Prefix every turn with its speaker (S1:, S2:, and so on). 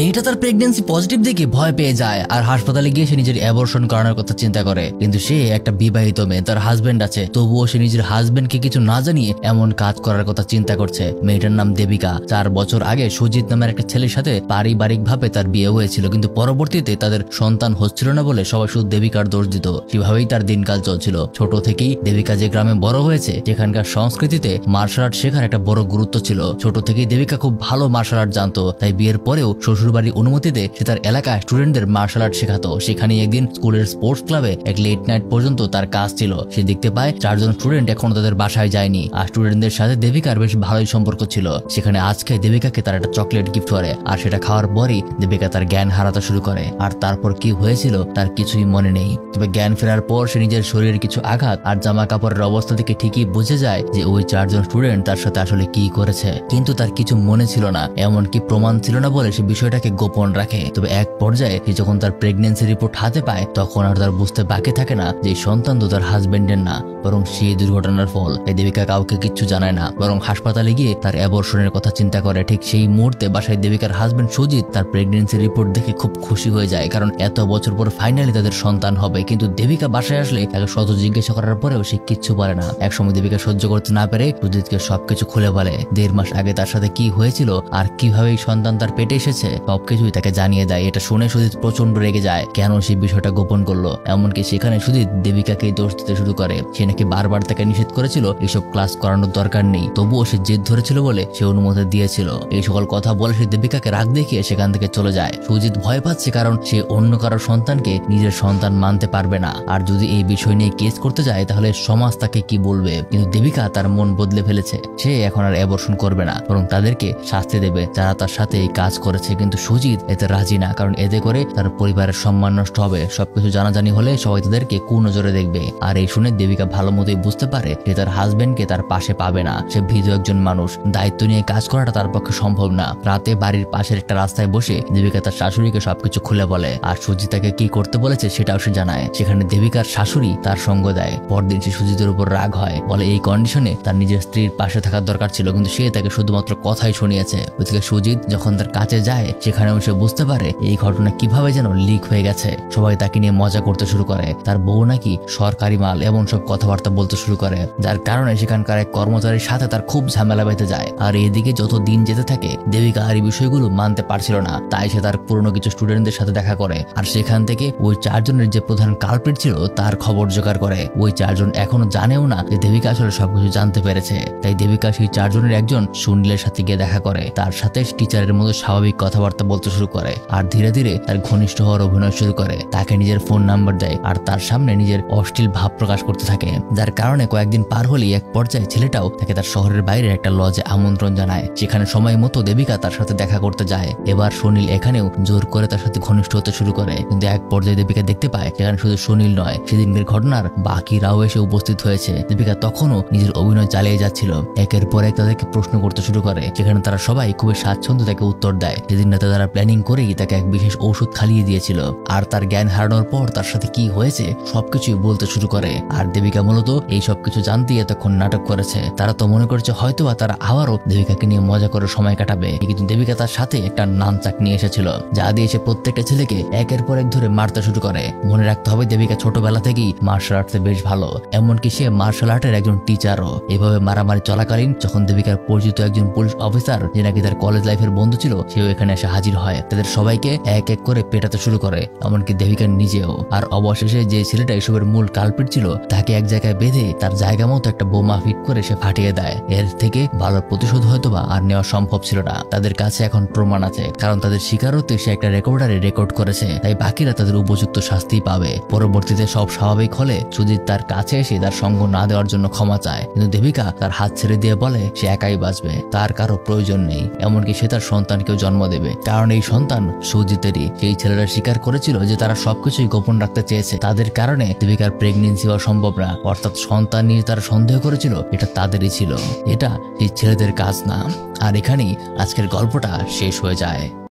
S1: মেয়েটা তার pregnancy positive দেখে ভয় পেয়ে যায় আর হাসপাতালে গিয়ে সে নিজের অ্যাবর্শন করানোর কথা চিন্তা করে। কিন্তু সে একটা বিবাহিত মেয়ে, তার হাজবেন্ড আছে, তবুও সে নিজের হাজবেন্ডকে কিছু না জানিয়ে এমন কাজ করার কথা চিন্তা করছে। মেয়েটার নাম দেবিকা। 4 বছর আগে সুজিত নামের একটা ছেলের সাথে পারিবারিক ভাবে তার বিয়ে হয়েছিল, কিন্তু পরবর্তীতে তাদের সন্তান হচ্ছিল না বলে সবাই শুধু দেবিকার দোষ দিত। সেভাবেই তার দিনকাল চলছিল। ছোট থেকেই দেবিকা যে গ্রামে বড় হয়েছে সেখানকার সংস্কৃতিতে মার্শাল আর্ট শেখার একটা বড় গুরুত্ব ছিল। ছোট থেকেই দেবিকা খুব ভালো মার্শাল আর্ট জানতো, তাই বিয়ের পরেও শ্বশুরবাড়ির অনুমতিতে সে তার এলাকায় স্টুডেন্টদের মার্শাল আর্ট শেখাতো। সেখানে একদিন স্কুলের স্পোর্টস ক্লাবে এক লেট নাইট পর্যন্ত তার কাজ ছিল। সে দেখতে পায় 4 জন স্টুডেন্ট এখনো তাদের বাসায় যায়নি আর স্টুডেন্টদের সাথে দেবিকার বেশ ভালোই সম্পর্ক ছিল। সেখানে আজকে দেবিকাকে তার একটা চকলেট গিফট করে আর সেটা খাওয়ার পরই দেবিকা তার জ্ঞান হারাতে শুরু করে। আর তারপর কি হয়েছিল তার কিছুই মনে নেই। তবে জ্ঞান ফেরার পর সে নিজের শরীরের কিছু আঘাত আর জামা কাপড়ের অবস্থা থেকে ঠিকই বুঝে যায় যে ওই 4 জন স্টুডেন্ট তার সাথে আসলে কি করেছে, কিন্তু তার কিছু মনে ছিল না, এমনকি প্রমাণ ছিল না বলে সে বিষয়টাকে গোপন রাখে। তবে এক পর্যায়ে সে যখন তার প্রেগন্যান্সি রিপোর্ট হাতে পায় তখন আর তার বুঝতে বাকি থাকে না যে সন্তান তো তার হাজবেন্ডের না, বরং সেই দুর্ঘটনার ফল। এই দেবিকা কাউকে কিচ্ছু জানায় না, বরং হাসপাতালে গিয়ে তার অ্যাবর্শনের কথা চিন্তা করে। ঠিক সেই মুহূর্তে বাসায় দেবিকার হাজবেন্ড সুজিত তার প্রেগন্যান্সি রিপোর্ট দেখে খুব খুশি হয়ে যায়, কারণ এত বছর পর ফাইনালি তাদের সন্তান হবে। কিন্তু দেবিকা বাসায় আসলে তাকে শত জিজ্ঞাসা করার পরেও সে কিচ্ছু বলে না। একসময় দেবিকা সহ্য করতে না পেরে সুজিতকে সবকিছু খুলে বলে। 1.5 মাস আগে তার সাথে কি হয়েছিল আর কিভাবে এই সন্তান তার পেটে এসেছে সবকিছুই তাকে জানিয়ে দেয়। এটা শুনে সুজিত প্রচন্ড রেগে যায়, কেন সেই বিষয়টা গোপন করলো। এমনকি সেখানে সুজিত দেবিকাকে দোষ দিতে শুরু করে। সে নাকি বারবার তাকে নিষেধ করেছিল এসব ক্লাস করানোর দরকার নেই, তবুও সে জেদ ধরেছিল বলে সে অনুমতি দিয়েছিল। এই সকল কথা বলে সে দেবিকাকে রাগ দেখিয়ে সেখান থেকে চলে যায়। সুজিত ভয় পাচ্ছে, কারণ সে অন্য কারোর সন্তানকে নিজের সন্তান মানতে পারবে না, আর যদি এই বিষয় নিয়ে কেস করতে যায় তাহলে সমাজ তাকে কি বলবে। কিন্তু দেবিকা তার মন বদলে ফেলেছে, সে এখন আর অ্যাবর্শন করবে না, বরং তাদেরকে শাস্তি দেবে যারা তার সাথে এই কাজ করেছে। কিন্তু সুজিত এতে রাজি না, কারণ এতে করে তার পরিবারের সম্মান নষ্ট হবে। সবকিছু জানাজানি হলে সবাই তাদেরকে কুনজরে দেখবে। আর এই শুনে দেবিকা ভালো মতোই বুঝতে পারে যে তার হাজবেন্ডকে তার পাশে পাবে না। সে ভীতু একজন মানুষ, দায়িত্ব নিয়ে কাজ করাটা তার পক্ষে সম্ভব না। রাতে বাড়ির পাশের একটা রাস্তায় বসে দেবিকা তার শাশুড়িকে সবকিছু খুলে বলে, আর সুজিত তাকে কি করতে বলেছে সেটাও সে জানায়। সেখানে দেবিকার শাশুড়ি তার সঙ্গ দেয়। পরদিন সে সুজিতের উপর রাগ হয়, বলে এই কন্ডিশনে তার নিজের স্ত্রীর পাশে থাকার দরকার ছিল, কিন্তু সে তাকে শুধুমাত্র কথাই শুনিয়েছে। ওদিকে সুজিত যখন তার কাছে যায় সেখানেও সে বুঝতে পারে এই ঘটনা কিভাবে যেন লিক হয়ে গেছে। সবাই তাকে নিয়ে মজা করতে শুরু করে, তার বউ নাকি সরকারি মাল এমন সব কথাবার্তা বলতে শুরু করে, যার কারণে সেখানকার এক কর্মচারীর সাথে তার খুব ঝামেলা বেঁধে যায়। আর এদিকে যত দিন যেতে থাকে দেবিকা আর এই বিষয়গুলো মানতে পারছিল না, তাই সে তার পুরনো কিছু স্টুডেন্টদের সাথে দেখা করে আর সেখান থেকে ওই 4 জনের যে প্রধান কালপ্রিট ছিল তার খবর জোগাড় করে। ওই 4 জন এখনো জানেও না যে দেবিকা আসলে সবকিছু জানতে পেরেছে। তাই দেবিকা সেই 4 জনের একজন সুনীলের সাথে গিয়ে দেখা করে, তার সাথে টিচারের মতো স্বাভাবিক কথাবার্তা বলতে শুরু করে আর ধীরে ধীরে তার ঘনিষ্ঠ হওয়ার অভিনয় শুরু করে। তাকে নিজের ফোন নাম্বার দেয় আর তার সামনে নিজের অশ্লীল ভাব প্রকাশ করতে থাকে, যার কারণে কয়েকদিন পার হলেই এক পর্যায়ে ছেলেটাও তাকে তার শহরের বাইরে একটা লজে আমন্ত্রণ জানায়। সেখানে সময় মতো দেবিকা তার সাথে দেখা করতে যায়। এবার সুনীল এখানেও জোর করে তার সাথে ঘনিষ্ঠ হতে শুরু করে, কিন্তু এক পর্যায়ে দেবিকা দেখতে পায় সেখানে শুধু সুনীল নয়, সেদিনকার ঘটনার বাকিরাও এসে উপস্থিত হয়েছে। দেবিকা তখনও নিজের অভিনয় চালিয়ে যাচ্ছিল। একের পর এক তাদেরকে প্রশ্ন করতে শুরু করে, সেখানে তারা সবাই খুবই স্বাচ্ছন্দ্যে তাকে উত্তর দেয়। সেদিন রাতে তারা প্ল্যানিং করেই তাকে এক বিশেষ ঔষধ খাইয়ে দিয়েছিল, আর তার জ্ঞান হারানোর পর তার সাথে কি হয়েছে সবকিছুই বলতে শুরু করে। আর দেবিকা মূলত এই সবকিছু জানতেই এতক্ষণ নাটক করেছে। তারা তো মনে করছে হয়তোবা তারা আবারও দেবিকাকে নিয়ে মজা করে সময় কাটাবে, কিন্তু দেবিকা তার সাথে একটা নানচাক নিয়ে এসেছিল, যা দিয়ে সে প্রত্যেকটা ছেলেকে একের পর এক ধরে মারতে শুরু করে। মনে রাখতে হবে দেবিকা ছোটবেলা থেকেই মার্শাল আর্টসে বেশ ভালো, এমনকি সে মার্শাল আর্টের একজন টিচারও। এভাবে মারামারি চলাকালীন যখন দেবিকার পরিচিত একজন পুলিশ অফিসার, যে নাকি তার কলেজ লাইফের বন্ধু ছিল, সেও এখানে এসে হাজির হয়। তাদের সবাইকে এক এক করে পেটাতে শুরু করে, এমনকি দেবিকার নিজেও। আর অবশেষে যে ছেলেটা এসবের মূল কালপিট ছিল তাকে এক জায়গায় বেঁধে তার জায়গা মতো একটা বোমা ফিট করে সে ফাটিয়ে দেয়। এর থেকে ভালো প্রতিশোধ হয়তোবা আর নেওয়া সম্ভব ছিল না। তাদের কাছে এখন প্রমাণ আছে, কারণ তাদের স্বীকারোক্তি সে একটা রেকর্ডারে রেকর্ড করেছে, তাই বাকিরা তাদের উপযুক্ত শাস্তি পাবে। পরবর্তীতে সব স্বাভাবিক হলে সুজিত তার কাছে এসে তার সঙ্গ না দেওয়ার জন্য ক্ষমা চায়, কিন্তু দেবিকা তার হাত ছেড়ে দিয়ে বলে সে একাই বাঁচবে, তার কারো প্রয়োজন নেই। এমনকি সে তার সন্তানকেও জন্ম দেবে, কারণ এই সন্তান সুজিতেরই। সেই ছেলেরা স্বীকার করেছিল যে তারা সবকিছুই গোপন রাখতে চেয়েছে, তাদের কারণে দেবিকার প্রেগনেন্সি হওয়া সম্ভব না, অর্থাৎ সন্তান নিয়ে তারা সন্দেহ করেছিল এটা তাদেরই ছিল, এটা এই ছেলেদের কাজ না। আর এখানেই আজকের গল্পটা শেষ হয়ে যায়।